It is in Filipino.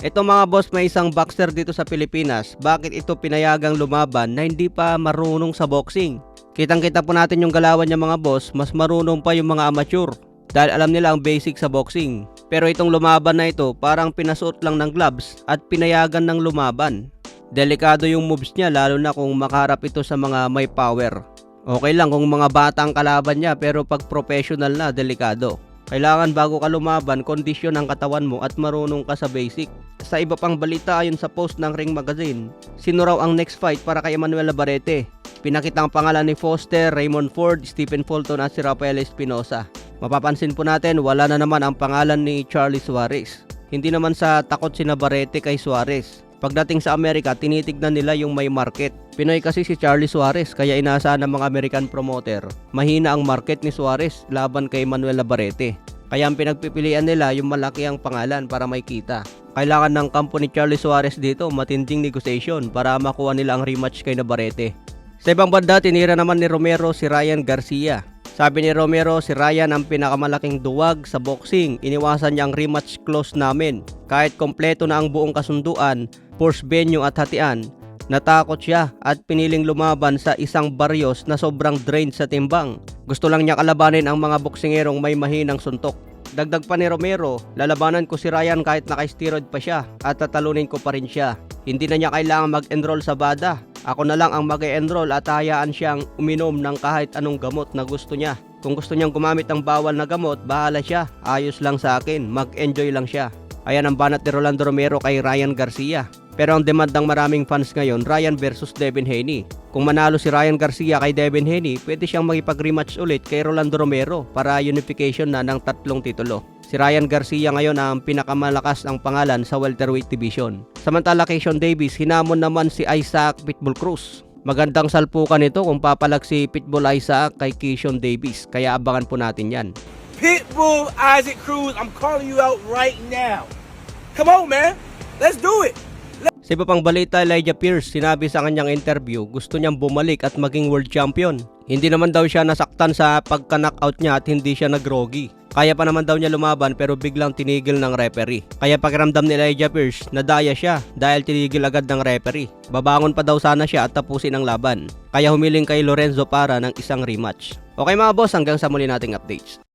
Ito mga boss, may isang boxer dito sa Pilipinas. Bakit ito pinayagang lumaban na hindi pa marunong sa boxing? Kitang-kita po natin yung galawan niya mga boss, mas marunong pa yung mga amateur. Dahil alam nila ang basic sa boxing. Pero itong lumaban na ito, parang pinasuot lang ng gloves at pinayagan ng lumaban. Delikado yung moves niya lalo na kung makaharap ito sa mga may power. Okay lang kung mga bata ang kalaban niya pero pag professional na, delikado. Kailangan bago ka lumaban, kondisyon ang katawan mo at marunong ka sa basic. Sa iba pang balita ayon sa post ng Ring Magazine, sino raw ang next fight para kay Emmanuel Navarrete? Pinakita ang pangalan ni Foster, Raymond Ford, Stephen Fulton at si Rafael Espinosa. Mapapansin po natin wala na naman ang pangalan ni Charlie Suarez. Hindi naman sa takot si Navarrete kay Suarez. Pagdating sa Amerika, tinitignan nila yung may market. Pinoy kasi si Charlie Suarez kaya inaasahan ng mga American promoter. Mahina ang market ni Suarez laban kay Emmanuel Navarrete. Kaya ang pinagpipilian nila yung malaki ang pangalan para may kita. Kailangan ng kampo ni Charlie Suarez dito matinding negotiation para makuha nila ang rematch kay Navarrete. Sa ibang banda, tinira naman ni Romero si Ryan Garcia. Sabi ni Romero, si Ryan ang pinakamalaking duwag sa boxing. Iniwasan niya ang rematch clause namin. Kahit kompleto na ang buong kasunduan, force venue at hatian, natakot siya at piniling lumaban sa isang Barrios na sobrang drained sa timbang. Gusto lang niya kalabanin ang mga boksingerong may mahinang suntok. Dagdag pa ni Romero, lalabanan ko si Ryan kahit naka-steroid pa siya at tatalunin ko pa rin siya. Hindi na niya kailangan mag-enroll sa BADA. Ako na lang ang mag-enroll at hayaan siyang uminom ng kahit anong gamot na gusto niya. Kung gusto niyang gumamit ng bawal na gamot, bahala siya. Ayos lang sa akin, mag-enjoy lang siya. Ayan ang banat ni Rolando Romero kay Ryan Garcia. Pero ang demand ng maraming fans ngayon, Ryan versus Devin Haney. Kung manalo si Ryan Garcia kay Devin Haney, pwede siyang makipag-rematch ulit kay Rolando Romero para unification na ng 3 titulo. Si Ryan Garcia ngayon ang pinakamalakas ang pangalan sa welterweight division. Samantala kay Sean Davis, hinamon naman si Isaac Pitbull Cruz. Magandang salpukan ito kung papalag si Pitbull Isaac kay Keyshawn Davis, kaya abangan po natin yan. Pitbull Isaac Cruz, I'm calling you out right now. Come on, man. Let's do it. Sa iba pang balita, Elijah Pierce, sinabi sa kanyang interview, gusto niyang bumalik at maging world champion. Hindi naman daw siya nasaktan sa pagka-knockout niya at hindi siya nagrogi. Kaya pa naman daw niya lumaban pero biglang tinigil ng referee. Kaya pakiramdam ni Elijah Pierce, nadaya siya dahil tinigil agad ng referee. Babangon pa daw sana siya at tapusin ang laban. Kaya humiling kay Lorenzo para ng isang rematch. Okay mga boss, hanggang sa muli nating updates.